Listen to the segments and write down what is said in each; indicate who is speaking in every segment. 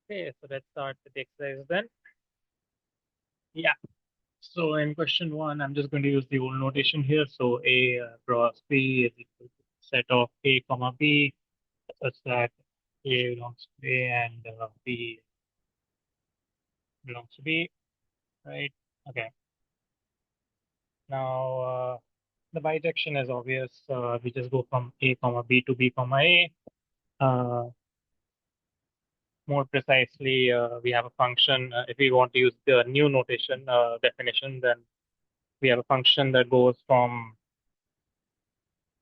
Speaker 1: Okay, so let's start with the exercise then. Yeah. So in question one, I'm just going to use the old notation here. So A cross B is equal to set of A comma B such that A belongs to A and B belongs to B, right? Okay. Now the bijection is obvious. We just go from A comma B to B comma A. Uh, More precisely, we have a function. If we want to use the new notation definition, then we have a function that goes from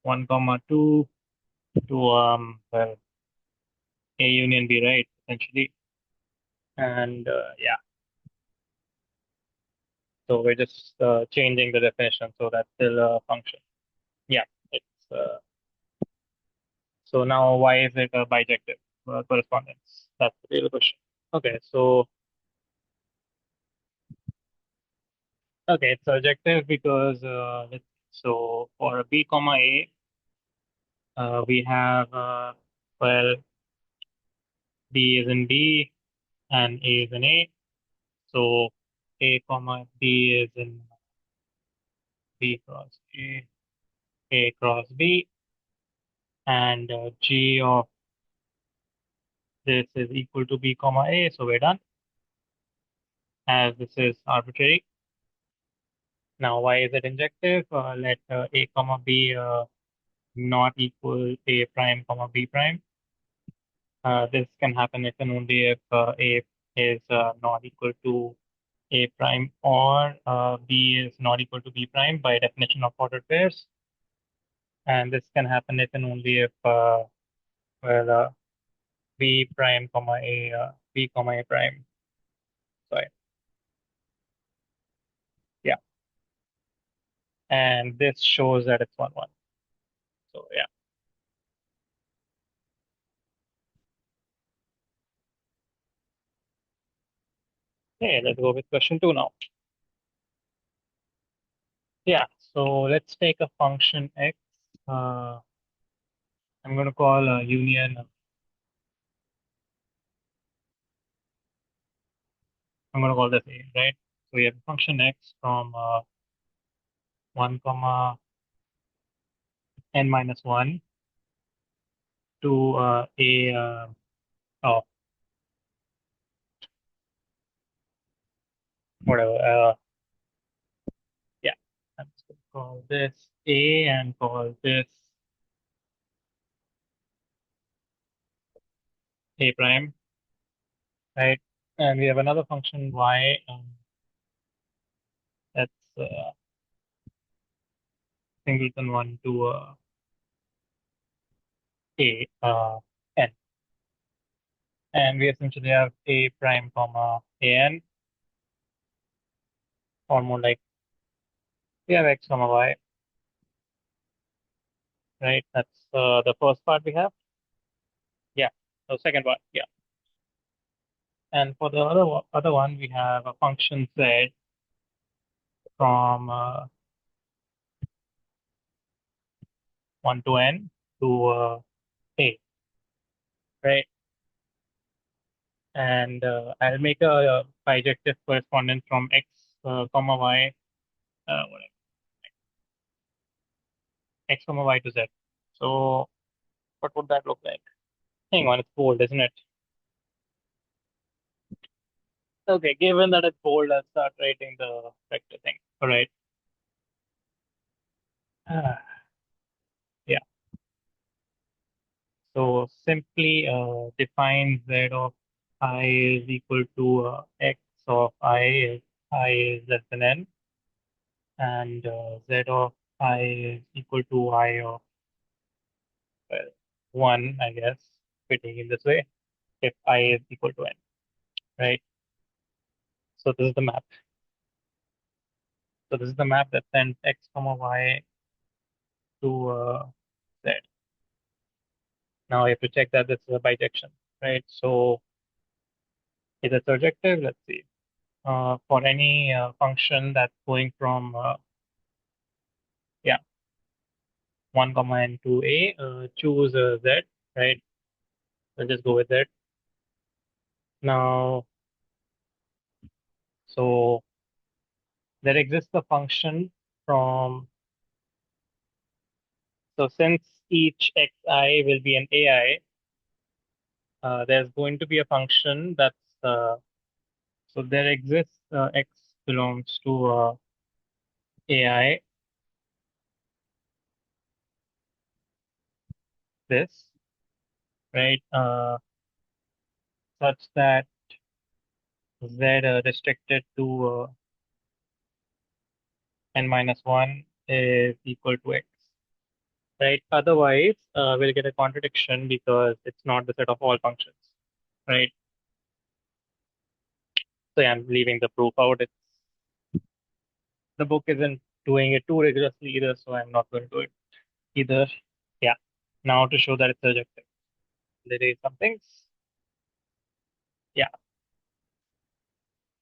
Speaker 1: 1 comma 2 to well, A union B, right? Essentially. And yeah, so we're just changing the definition, so that's still a function. Yeah, it's so now why is it a bijective correspondence? That's the real question. Okay, so okay, it's surjective because so for a B comma A, we have well, B is in B and A is in A. So A comma B is in B cross A cross B, and G of this is equal to B comma A. So we're done, as this is arbitrary. Now, why is it injective? Let A comma B not equal A prime comma B prime. This can happen if and only if A is not equal to A prime or B is not equal to B prime by definition of ordered pairs. And this can happen if and only if well B prime comma A B comma A prime. Sorry. Yeah. And this shows that it's 1, 1. So yeah. Okay, let's go with question 2 now. Yeah, so let's take a function x. Uh, I'm going to call union. I'm going to call this a, right? So we have a function x from 1 comma n minus 1 to a oh whatever. Yeah, I'm just going to call this a and call this a prime, right? And we have another function y that's singleton 1 to a n. And we essentially have a prime comma an, or more like we have x comma y, right? That's the first part we have. Yeah. So second part, yeah. And for the other one, we have a function z from 1 to n to a, right? And I'll make a bijective correspondence from x comma y, whatever, x comma y to z. So what would that look like? Hang on, it's bold, isn't it? Okay, given that it's bold, I'll start writing the vector thing. All right. Ah, yeah. So simply define z of I is equal to x of I is less than n, and z of I is equal to I of well, 1, I guess, fitting in this way, if I is equal to n, right? So this is the map. So this is the map that sends x comma y to z. Now you have to check that this is a bijection, right? So is it surjective? Let's see. For any function that's going from yeah 1 comma n to a, choose z, right? We'll just go with it. Now, so there exists a function from, so since each xi will be an ai, there's going to be a function that's, so there exists x belongs to ai, this, right, such that z restricted to n minus 1 is equal to x, right? Otherwise, we'll get a contradiction because it's not the set of all functions, right? So yeah, I'm leaving the proof out. It's the book isn't doing it too rigorously either, so I'm not going to do it either. Yeah. Now to show that it's surjective, there is some things. Yeah.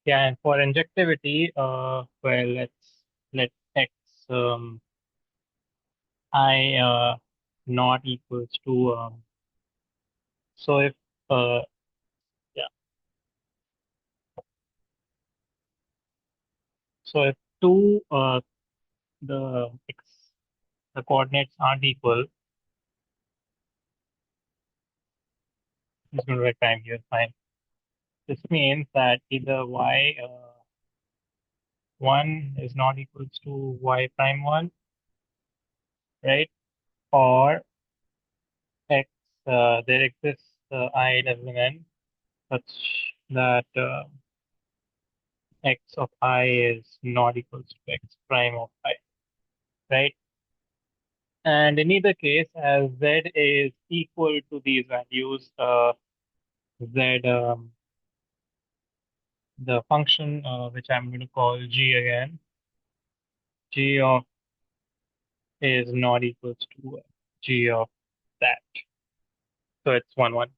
Speaker 1: Yeah, and for injectivity, well, let x I not equals to so if yeah, so if two the x the coordinates aren't equal, it's going to write prime here, fine. This means that either y 1 is not equals to y prime 1, right? Or x there exists I doesn't n such that x of I is not equals to x prime of I, right? And in either case, as z is equal to these values, z, the function which I'm going to call g again, g of is not equals to g of that. So it's 1, 1.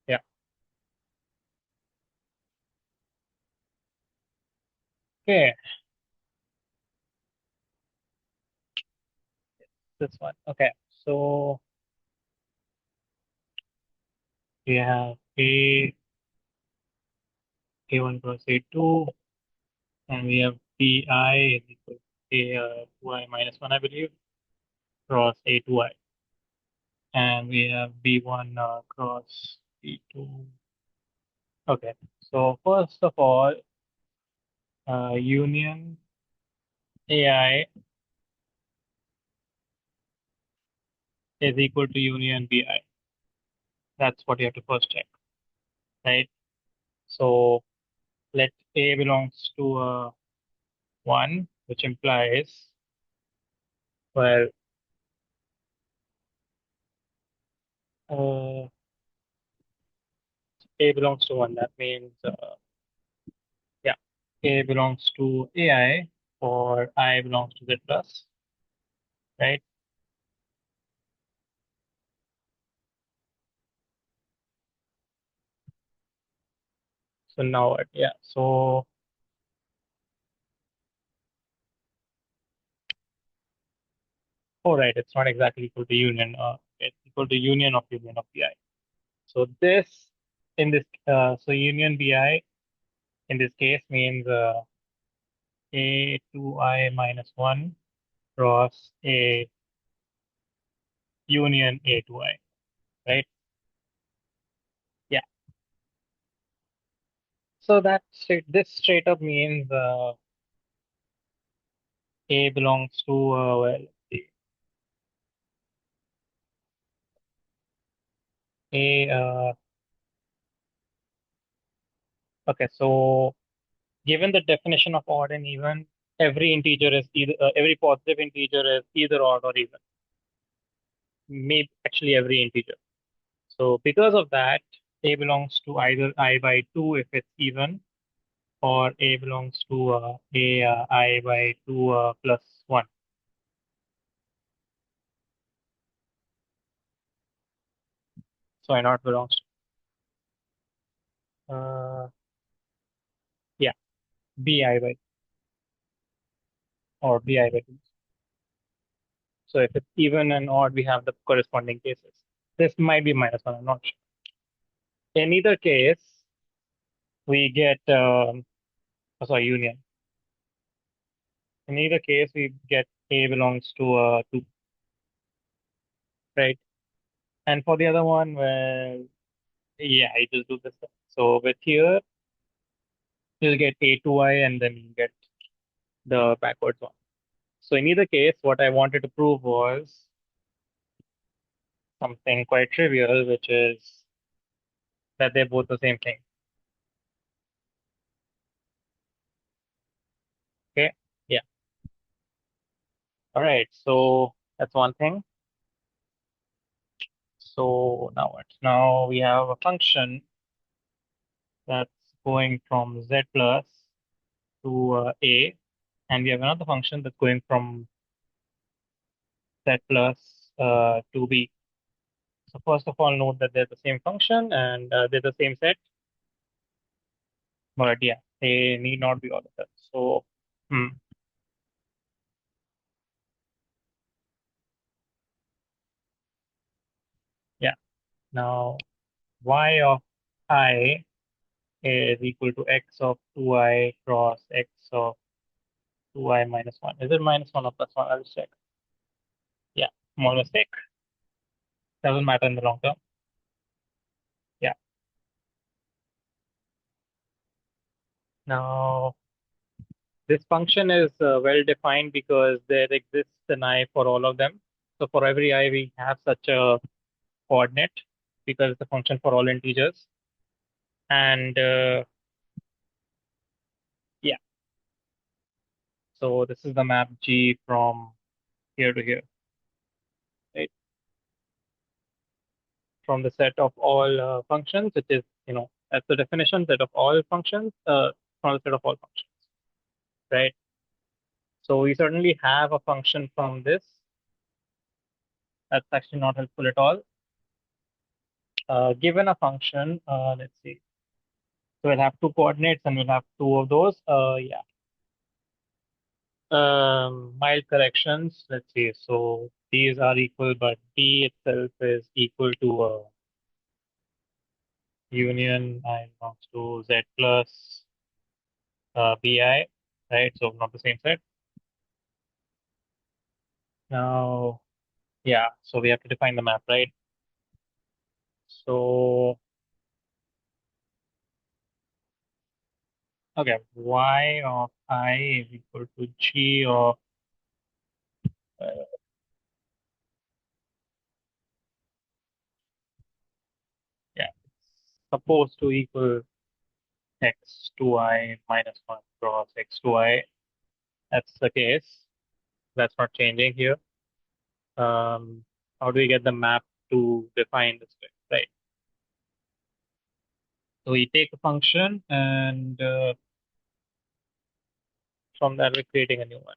Speaker 1: Yeah. Okay, this one. Okay, so we have a1 cross a2, and we have bi is equal to y minus 1, I believe, cross a2i. And we have b1 cross b2. Okay, so first of all, union ai is equal to union bi. That's what you have to first check, right? So let a belongs to 1, which implies, well, uh, a belongs to 1. That means, yeah, a belongs to ai or I belongs to z plus, right? So now what? Yeah, so, oh, right, it's not exactly equal to union. It's equal to union of bi. So this, in this, so union bi in this case means a 2i minus 1 cross a union a 2i, right? Yeah. So this straight up means a belongs to, well, let's see, a, okay, so given the definition of odd and even, every integer is either, every positive integer is either odd or even. Maybe actually every integer. So because of that, a belongs to either I by 2 if it's even, or a belongs to I by 2 plus 1. So I naught belongs to, yeah, bi by, or bi by 2. So if it's even and odd, we have the corresponding cases. This might be minus 1, I'm not sure. In either case, we get union. In either case, we get A belongs to 2, right? And for the other one, well, yeah, I just do this. So with here, you'll get A2I and then you get the backwards one. So in either case, what I wanted to prove was something quite trivial, which is that they're both the same thing. Okay. Yeah. All right. So that's one thing. So now what? Now we have a function that's going from z plus to a, and we have another function that's going from z plus to b. So first of all, note that they're the same function and they're the same set, but yeah, they need not be all of them. So, hmm, yeah. Now y of I is equal to x of 2i cross x of 2i minus 1. Is it minus 1 or plus 1? I'll check. Yeah, small mistake. Doesn't matter in the long term. Yeah. Now, this function is well defined because there exists an I for all of them. So for every I, we have such a coordinate because it's a function for all integers. And yeah, so this is the map G from here to here, right? From the set of all functions, which is, that's the definition, set of all functions, from the set of all functions, right? So we certainly have a function from this. That's actually not helpful at all. Given a function, let's see. So we'll have two coordinates and we'll have two of those. Yeah. Mild corrections. Let's see. So these are equal, but D itself is equal to union I belongs to Z plus BI, right? So not the same set. Now, yeah. So we have to define the map, right? So, okay, Y of I is equal to G of, uh, yeah, supposed to equal x to I minus 1 cross x to I. That's the case. That's not changing here. Um, how do we get the map to define this way, right? So we take a function and from that we're creating a new one.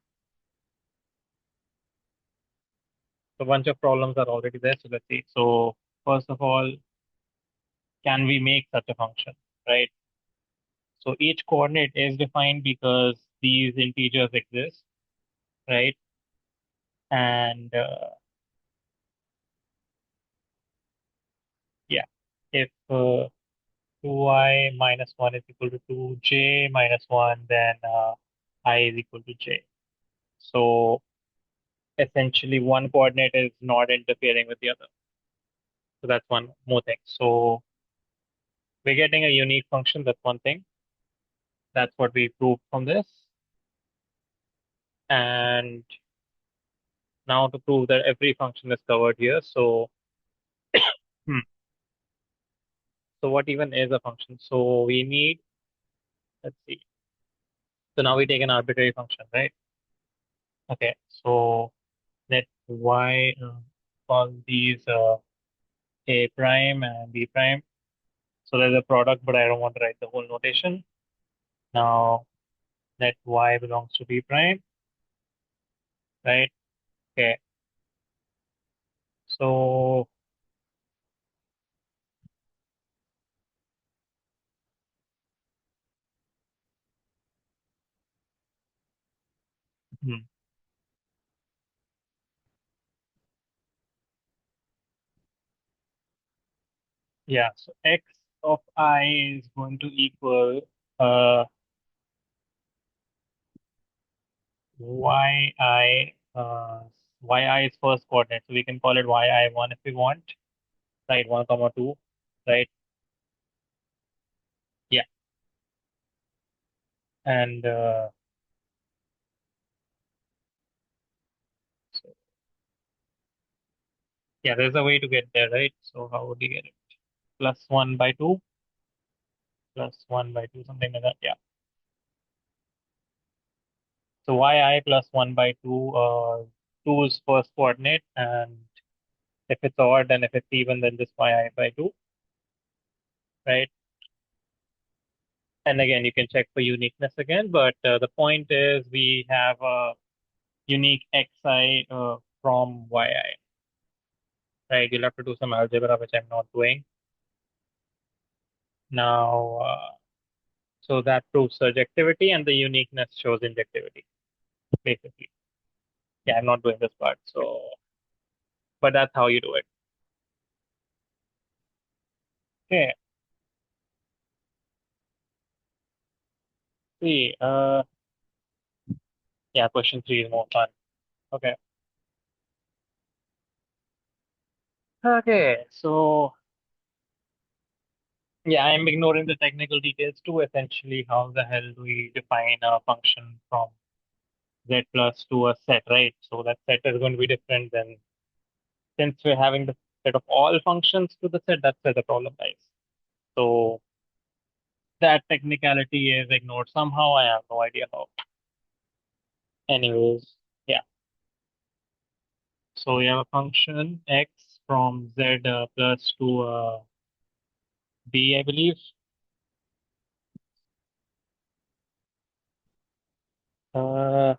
Speaker 1: So a bunch of problems are already there. So let's see. So first of all, can we make such a function, right? So each coordinate is defined because these integers exist, right? And yeah, if 2i minus 1 is equal to 2j minus 1, then I is equal to j. So essentially, one coordinate is not interfering with the other. So that's one more thing. So we're getting a unique function. That's one thing. That's what we proved from this. And now to prove that every function is covered here. So, hmm, so what even is a function? So we need, let's see. So now we take an arbitrary function, right? Okay. So let y call these a prime and b prime. So there's a product, but I don't want to write the whole notation. Now let y belongs to b prime, right? Okay. So hmm, yeah. So x of I is going to equal uh, yi. Yi is first coordinate, so we can call it yi1 if we want, right? 1 comma 2, right? Yeah, and so, yeah, there's a way to get there, right? So how would you get it? Plus 1 by 2, plus 1 by 2, something like that. Yeah. So yi plus 1 by 2, 2 is first coordinate, and if it's odd and if it's even, then just yi by 2, right? And again, you can check for uniqueness again, but the point is we have a unique xi from yi, right? You'll have to do some algebra, which I'm not doing now. So that proves surjectivity, and the uniqueness shows injectivity, basically. Yeah, I'm not doing this part, so but that's how you do it. Okay, see, yeah, question three is more fun. Okay. Okay, so yeah, I'm ignoring the technical details too. Essentially, how the hell do we define a function from z plus to a set, right? So that set is going to be different than since we're having the set of all functions to the set, that's where the problem lies. So that technicality is ignored somehow. I have no idea how. Anyways, yeah. So we have a function x from z plus to b, I believe. Uh,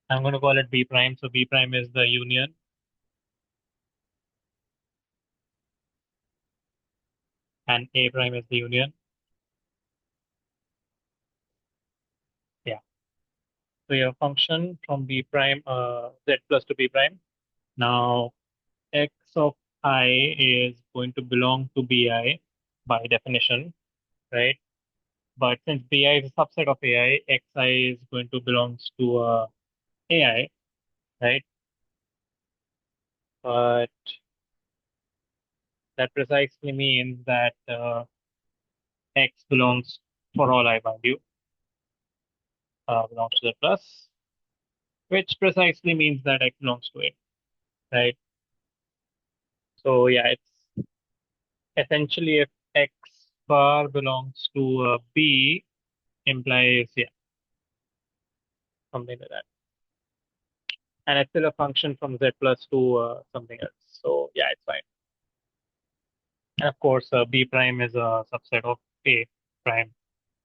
Speaker 1: I'm going to call it b prime. So b prime is the union, and a prime is the union. Yeah. So we have a function from b prime, z plus to b prime. Now x of I is going to belong to bi by definition, right? But since bi is a subset of ai, xi is going to belongs to ai, right? But that precisely means that x belongs for all I value belongs to the plus, which precisely means that x belongs to a, right? So yeah, it's essentially if x bar belongs to b implies yeah something like that, and it's still a function from z plus to something else. So yeah, it's fine. And of course, b prime is a subset of a prime.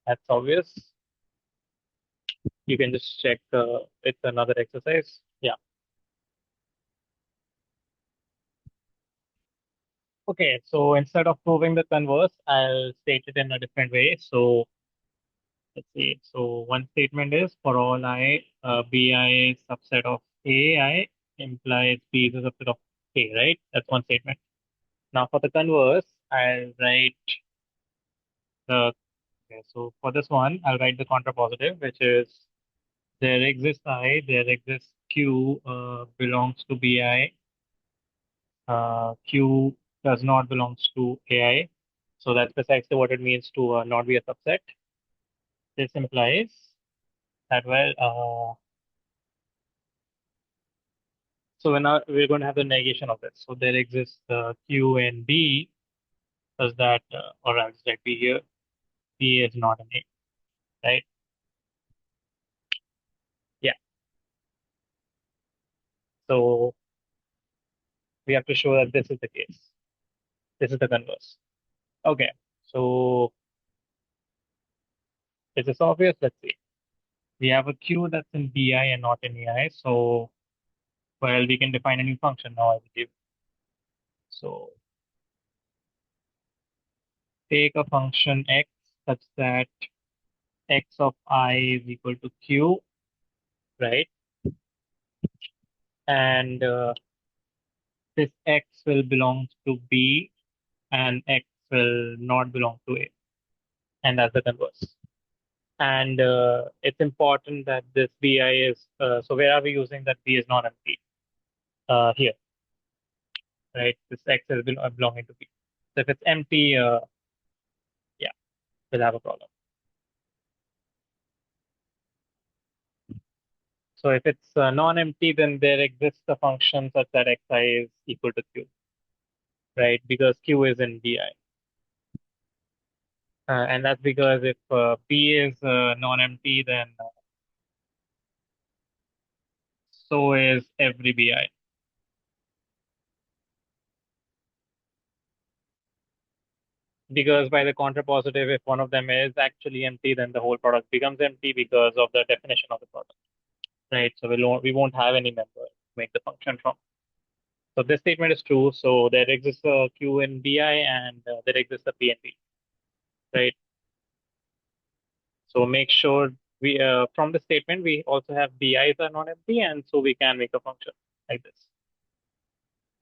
Speaker 1: That's obvious. You can just check. It's another exercise. Yeah. Okay. So instead of proving the converse, I'll state it in a different way. So let's see. So one statement is for all I, bi subset of ai implies b is a subset of a, right? That's one statement. Now for the converse, I'll write the okay. So for this one, I'll write the contrapositive, which is there exists I, there exists Q belongs to BI, Q does not belongs to AI. So that's precisely what it means to not be a subset. This implies that, well, so we're going to have the negation of this. So there exists Q and B, such that, or I'll just write B here, B is not an A, right? Yeah. So we have to show that this is the case. This is the converse. Okay. So is this obvious? Let's see. We have a Q that's in BI and not in AI. So, well, we can define a new function now, I believe. So take a function x such that x of I is equal to Q, right? And this x will belong to B and x will not belong to A, and that's the converse. And it's important that this BI is, so where are we using that B is non-empty? Here, right? This X is belonging to B. So if it's empty, yeah, we'll have a problem. So if it's non-empty, then there exists a function such that xi is equal to q, right? Because q is in bi. And that's because if b is non-empty, then so is every bi. Because by the contrapositive, if one of them is actually empty, then the whole product becomes empty because of the definition of the product, right? So we won't have any member to make the function from. So this statement is true. So there exists a q in bi and there exists a p in b, right? So make sure we from the statement we also have bi's are not empty, and so we can make a function like this,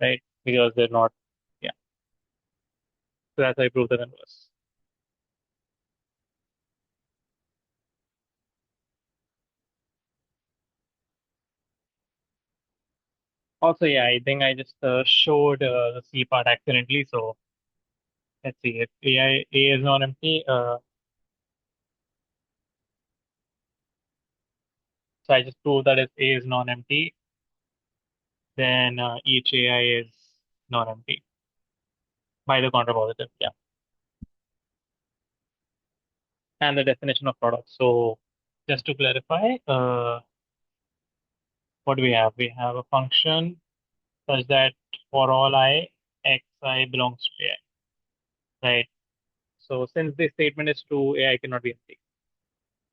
Speaker 1: right? Because they're not, yeah. So that's how I prove the converse. Also, yeah, I think I just showed the C part accidentally. So let's see if A is not empty. So I just proved that if A is non-empty, then each AI is non-empty by the contrapositive. Yeah, and the definition of product. So just to clarify, what do we have? We have a function such that for all I, xi belongs to ai, right? So since this statement is true, ai cannot be empty.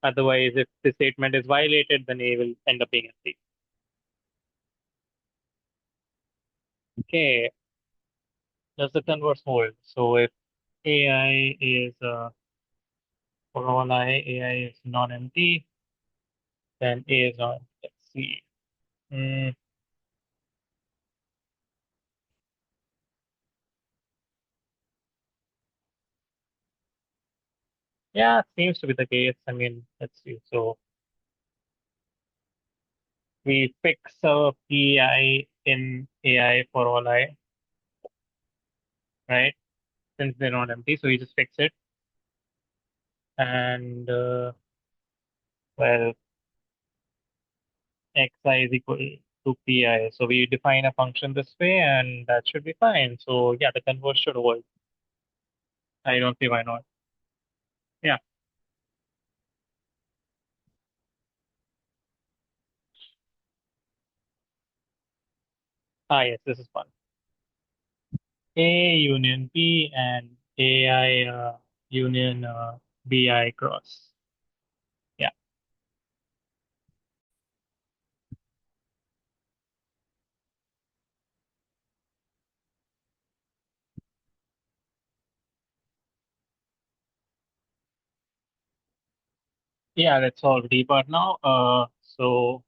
Speaker 1: Otherwise, if this statement is violated, then a will end up being empty. Okay, does the converse hold? So if ai is for all I, ai is non-empty, then a is not. Let's see. Hmm, yeah, seems to be the case. I mean, let's see. So we fix pi in ai for all I, right? Since they're not empty, so we just fix it. And well, xi is equal to pi. So we define a function this way, and that should be fine. So yeah, the converse should hold. I don't see why not. Yeah. Ah, yes, this is fun. A union B and AI union BI cross. Yeah. Yeah, that's all D part now. So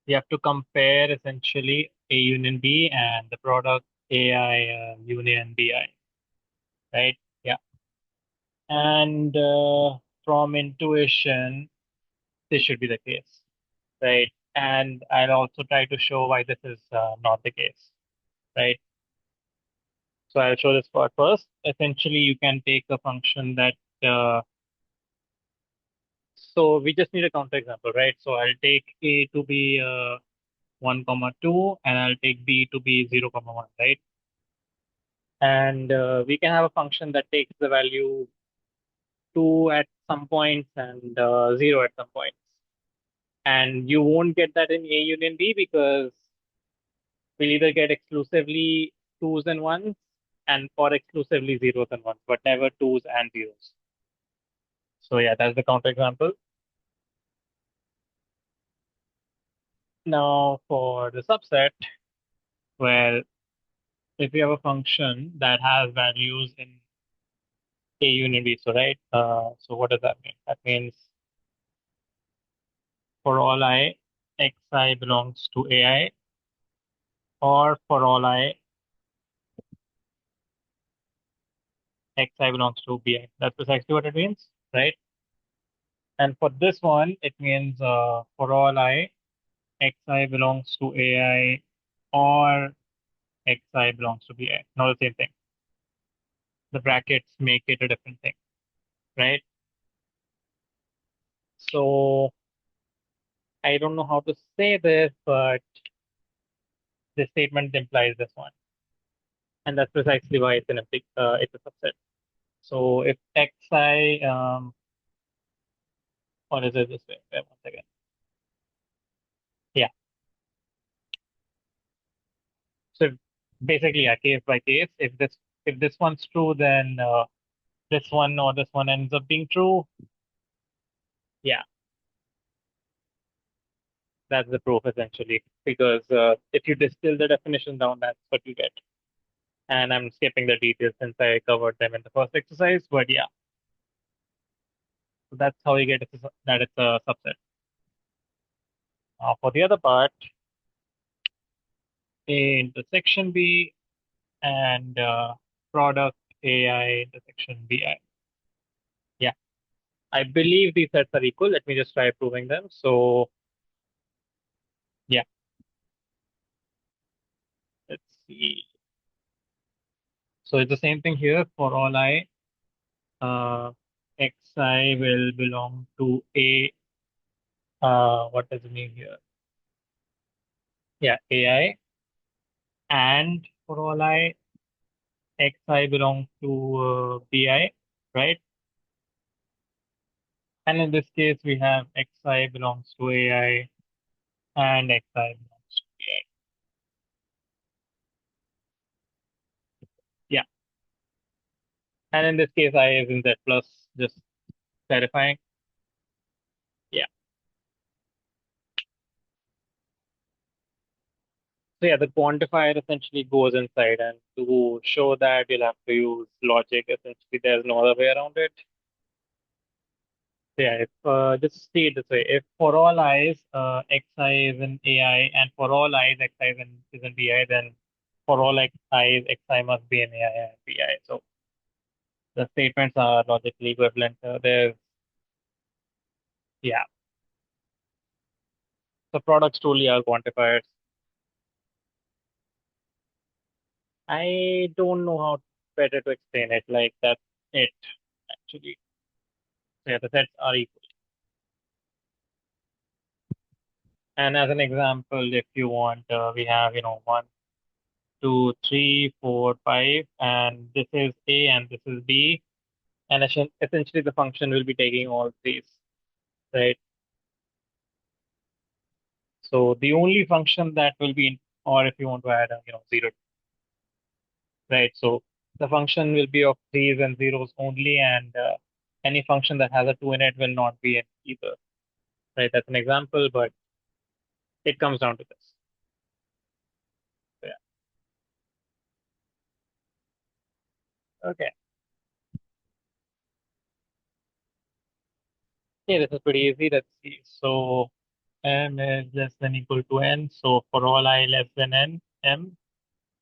Speaker 1: we have to compare essentially A union B and the product AI union BI, right? Yeah. And from intuition, this should be the case, right? And I'll also try to show why this is not the case, right? So I'll show this part first. Essentially, you can take a function that, so we just need a counterexample, right? So I'll take A to be 1 comma 2 and I'll take B to be 0 comma 1, right? And we can have a function that takes the value 2 at some points and 0 at some points. And you won't get that in A union B because we'll either get exclusively twos and ones and or exclusively zeros and ones, but never twos and zeros. So yeah, that's the counterexample. Now for the subset, well, if we have a function that has values in A union B, so right, so what does that mean? That means for all I, xi belongs to ai, or for all I, xi belongs to bi. That's precisely what it means, right? And for this one, it means for all I, xi belongs to ai or xi belongs to bi. Not the same thing. The brackets make it a different thing, right? So I don't know how to say this, but this statement implies this one. And that's precisely why it's it's a subset. So if xi, or is it this way? Wait one second. Yeah. So basically, yeah, case by case, if this one's true, then this one or this one ends up being true. Yeah, that's the proof essentially. Because if you distill the definition down, that's what you get. And I'm skipping the details since I covered them in the first exercise. But yeah, so that's how you get that it's a subset. For the other part, A intersection B and product AI intersection BI. Yeah, I believe these sets are equal. Let me just try proving them. So yeah, let's see. So it's the same thing here for all I. Xi will belong to A. What does it mean here? Yeah, AI. And for all I, Xi belongs to BI, right? And in this case, we have Xi belongs to AI and Xi belongs to BI. Yeah. And in this case, I is in Z plus, just clarifying. Yeah. So yeah, the quantifier essentially goes inside, and to show that, you'll have to use logic. Essentially, there's no other way around it. So yeah, if just see it this way: if for all i's xi is in AI, and for all i's xi is in bi, then for all i's xi must be in AI and bi. So the statements are logically equivalent. There's yeah, the products truly are quantifiers. I don't know how better to explain it. Like that's it actually. So yeah, the sets are equal. And as an example, if you want, we have, one, two, three, four, five, and this is A and this is B. And essentially the function will be taking all these, right? So the only function that will be, or if you want to add, zero, right? So the function will be of threes and zeros only, and any function that has a two in it will not be in either, right? That's an example, but it comes down to this. So, yeah. Okay. Yeah, this is pretty easy. Let's see. So m is less than equal to n. So for all I less than n,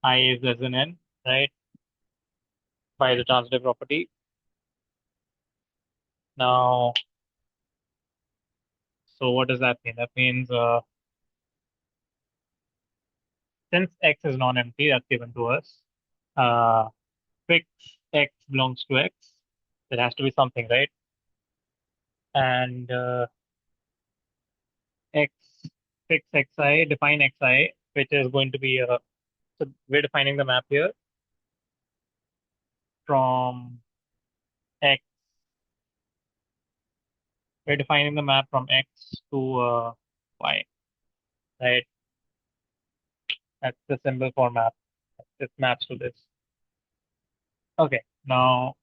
Speaker 1: I is less than n, right? By the transitive property. Now, so what does that mean? That means since x is non-empty, that's given to us. Uh, fix x belongs to x. There has to be something, right? And x fix xi, define xi, which is going to be so we're defining the map here from x. We're defining the map from x to y, right? That's the symbol for map. This maps to this. Okay, now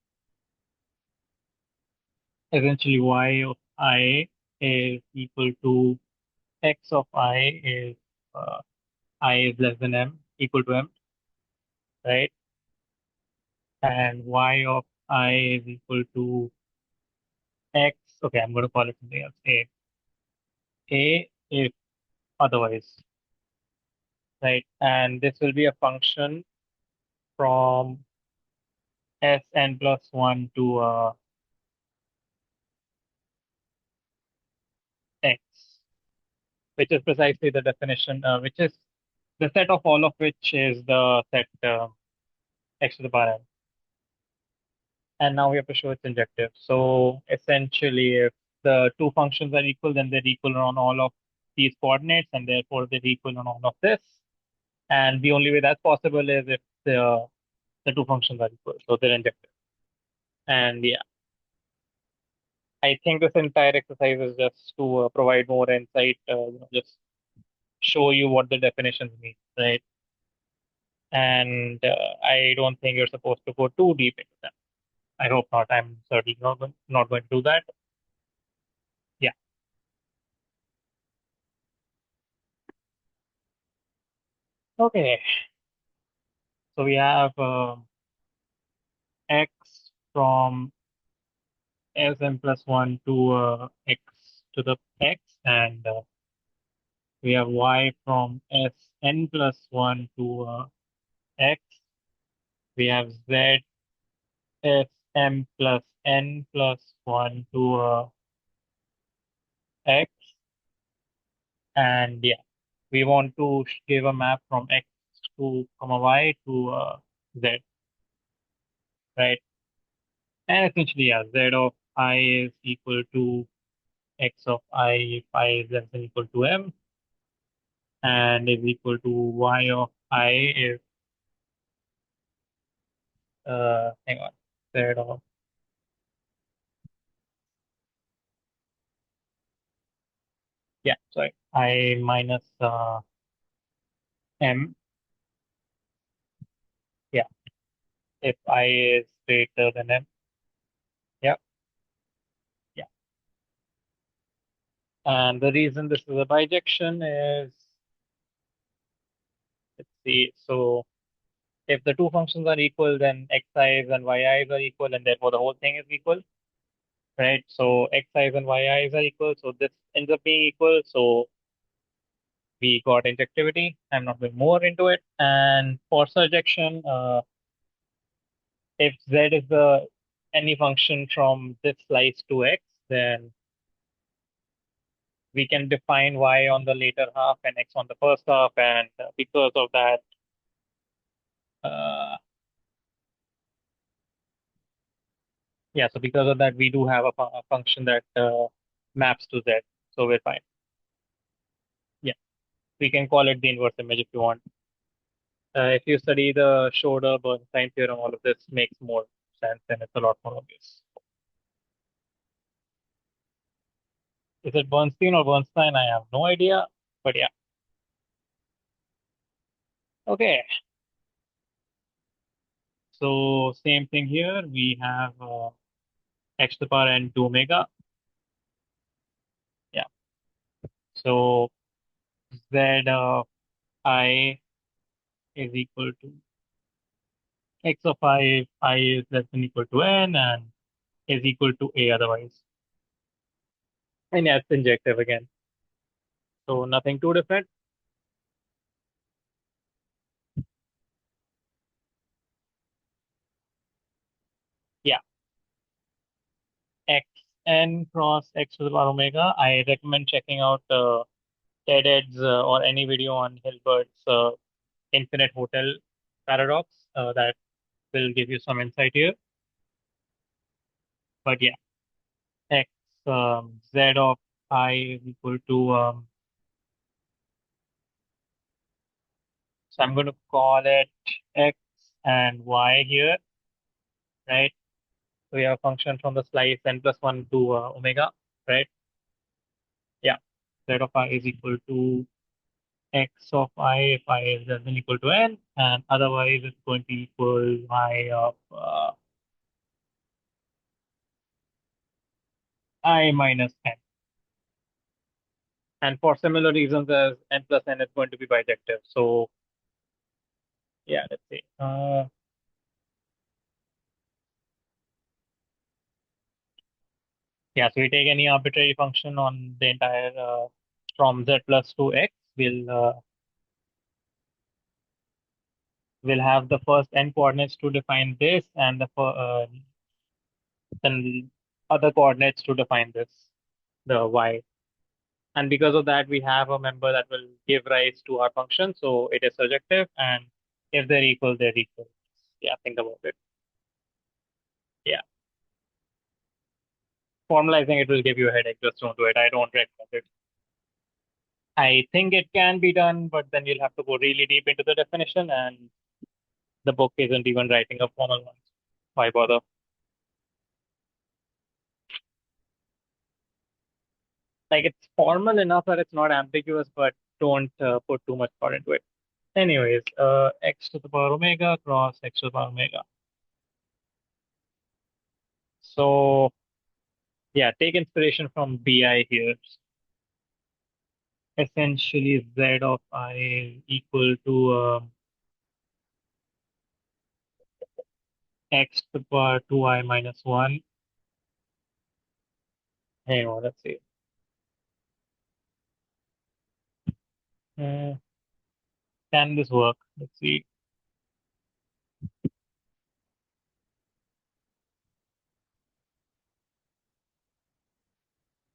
Speaker 1: essentially y of I is equal to x of uh, I is less than m, equal to m, right? And y of I is equal to x. Okay, I'm going to call it something else. A if otherwise, right? And this will be a function from Sn plus 1 to x, which is precisely the definition, which is the set of all of which is the set x to the power n. And now we have to show its injective. So essentially, if the two functions are equal, then they're equal on all of these coordinates, and therefore they're equal on all of this. And the only way that's possible is if the two functions are equal, so they're injective. And yeah, I think this entire exercise is just to provide more insight, just show you what the definitions mean, right? And I don't think you're supposed to go too deep into them. I hope not. I'm certainly not going to do that. Yeah. Okay. So we have x from Sn plus 1 to x to the x, and we have y from Sn plus 1 to x. We have z Sm plus n plus 1 to x, and yeah, we want to give a map from x to comma y to z, right? And essentially, yeah, z of I is equal to x of I if I is less than equal to m, and is equal to y of I is hang on, z of yeah, sorry, I minus m, yeah, if I is greater than m, yeah, yeah. And the reason this is a bijection is, let's see, so if the two functions are equal, then xi's and yi's are equal, and therefore the whole thing is equal, right? So xi's and yi's are equal, so this ends up being equal. So we got injectivity. I'm not going more into it. And for surjection, if z is the any function from this slice to x, then we can define y on the later half and x on the first half. And because of that, uh, yeah, so because of that, we do have a function that maps to z. So we're fine. Yeah, we can call it the inverse image if you want. If you study the Schroeder-Bernstein theorem, all of this makes more sense and it's a lot more obvious. Is it Bernstein or Bernstein? I have no idea, but yeah. Okay, so same thing here. We have x to the power n to omega. Yeah, so z of I is equal to x of I if I is less than equal to n and is equal to a otherwise. And yeah, it's injective again. So nothing too different. Yeah, x n cross x to the power omega. I recommend checking out TED-Eds or any video on Hilbert's infinite hotel paradox. That will give you some insight here. But yeah, x z of I is equal to, so I'm going to call it x and y here, right? So we have a function from the slice n plus 1 to omega, right? Yeah, z of I is equal to x of I if I is less than equal to n, and otherwise it's going to equal y of I minus n. And for similar reasons as n plus n is going to be bijective. So yeah, let's see. Yeah, so we take any arbitrary function on the entire from z plus to x. We'll we'll have the first n coordinates to define this and then other coordinates to define this, the y. And because of that, we have a member that will give rise to our function. So it is surjective, and if they're equal, they're equal. Yeah, think about it. Yeah, formalizing it will give you a headache. Just don't do it. I don't recommend it. I think it can be done, but then you'll have to go really deep into the definition, and the book isn't even writing a formal one. Why bother? Like it's formal enough that it's not ambiguous, but don't put too much thought into it. Anyways, x to the power omega cross x to the power omega. So yeah, take inspiration from BI here. Essentially, z of I equal to x to the power 2i minus 1. Hang on, let's see. Uh, can this work? Let's see.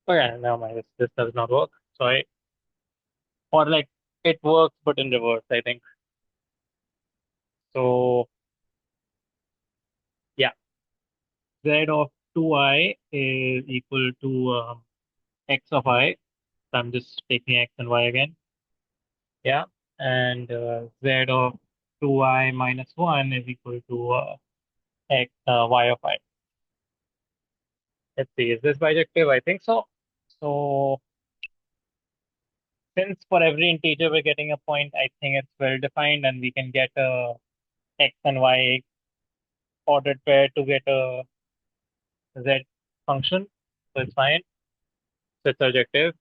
Speaker 1: Okay, never mind. This does not work. Sorry. Or like it works, but in reverse, I think. So yeah, z of 2i is equal to x of I. So I'm just taking x and y again. Yeah. And z of 2i minus 1 is equal to y of I. Let's see, is this bijective? I think so. So since for every integer we're getting a point, I think it's well defined and we can get a x and y ordered pair to get a z function. So it's fine. So it's surjective.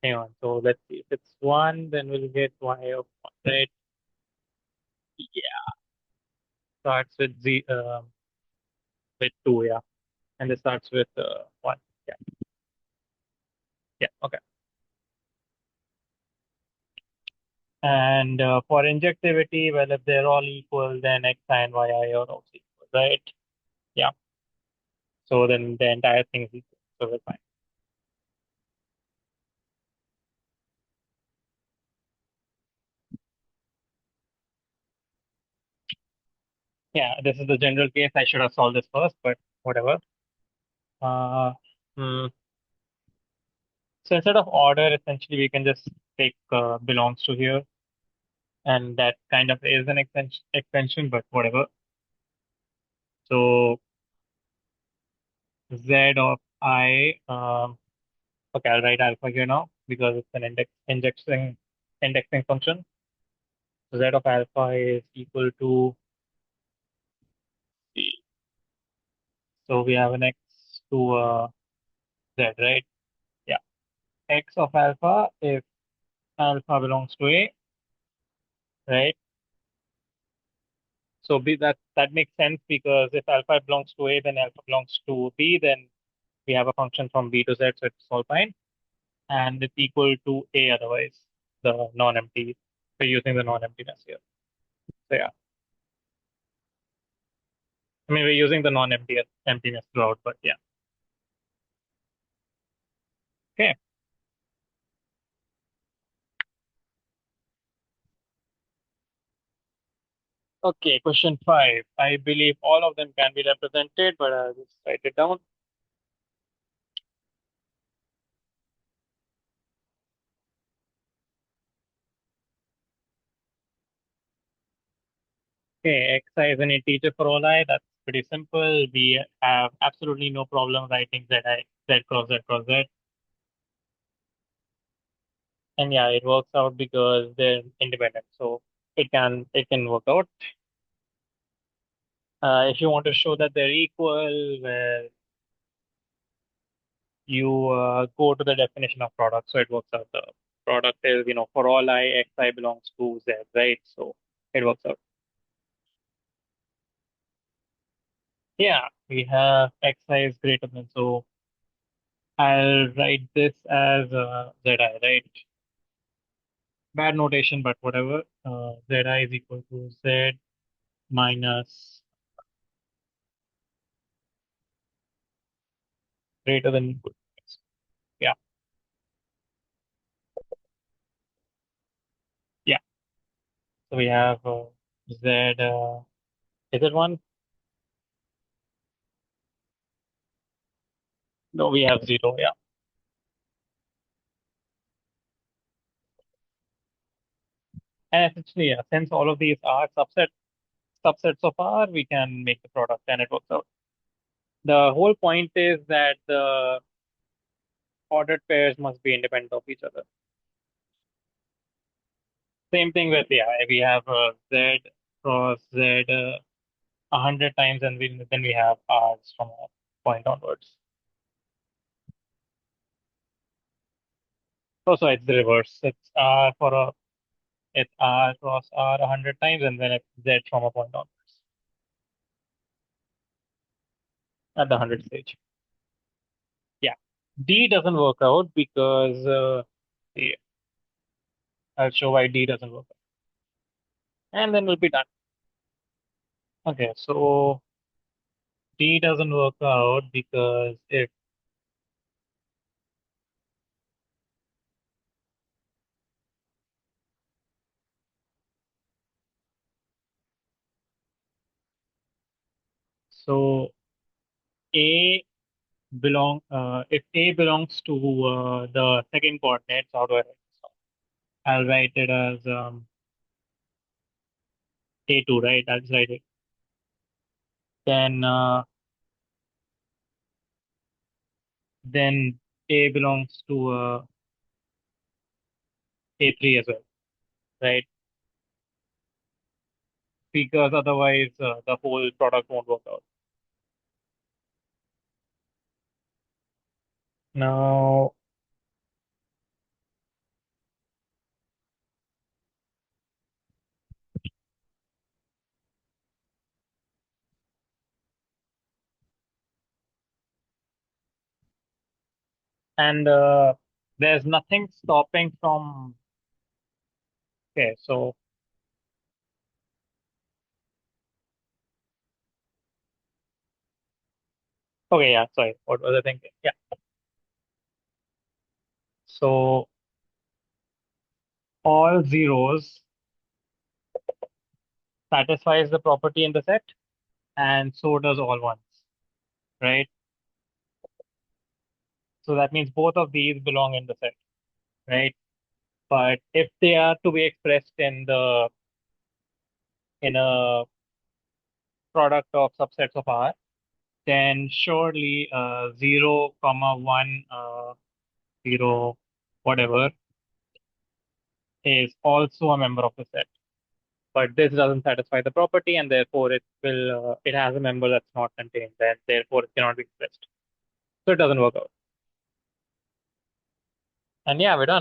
Speaker 1: Hang on. So let's see. If it's 1, then we'll get y of 1, right? Yeah. Starts with with 2, yeah. And this starts with 1. Yeah. Yeah. Okay. And for injectivity, well, if they're all equal, then xi and yi are also equal, right? Yeah. So then the entire thing is equal. So we're fine. Yeah, this is the general case. I should have solved this first, but whatever. Uh, hmm. So instead of order, essentially we can just take belongs to here, and that kind of is an extension, but whatever. So z of I, okay, I'll write alpha here now because it's an indexing function. So z of alpha is equal to, so we have an x to z, right? Yeah, x of alpha if alpha belongs to A, right? So B, that makes sense because if alpha belongs to A, then alpha belongs to B, then we have a function from B to Z, so it's all fine. And it's equal to A otherwise, the non-empty. We're using the non-emptiness here. So yeah, I mean we're using the non-emptiness throughout, but yeah. Okay. Okay, question 5. I believe all of them can be represented, but I'll just write it down. Okay, xi is an integer for all I. That's pretty simple. We have absolutely no problem writing z cross z cross z. And yeah, it works out because they're independent. So it can work out. If you want to show that they're equal, well, you go to the definition of product. So it works out. The product is, for all I, xi belongs to z, right? So it works out. Yeah, we have xi is greater than. So I'll write this as zi, right? bad notation, but whatever. Zi is equal to Z minus greater than equal to X. Yeah, yeah. So we have Z. Is it one? No, we have zero. Yeah. And essentially, yeah, since all of these are subsets of R, we can make the product and it works out. The whole point is that the ordered pairs must be independent of each other. Same thing with, yeah, we have Z cross Z 100 times, and then we have R's from a point onwards. So it's the reverse. It's R cross R 100 times, and then it's Z from a point onwards at the 100 stage. Yeah. D doesn't work out because yeah, I'll show why D doesn't work out. And then we'll be done. Okay, so D doesn't work out because if so A if A belongs to the second coordinate, how do I write this down? I'll write it as A2, right? I'll just write it. Then A belongs to A3 as well, right? Because otherwise the whole product won't work out. Now, and there's nothing stopping from. Okay, so okay, yeah, sorry, what was I thinking? Yeah, so all zeros satisfies the property in the set, and so does all ones, right? So that means both of these belong in the set, right? But if they are to be expressed in a product of subsets of R, then surely 0, comma 1, 0, whatever, is also a member of the set. But this doesn't satisfy the property, and therefore it has a member that's not contained, and therefore it cannot be expressed. So it doesn't work out. And yeah, we're done.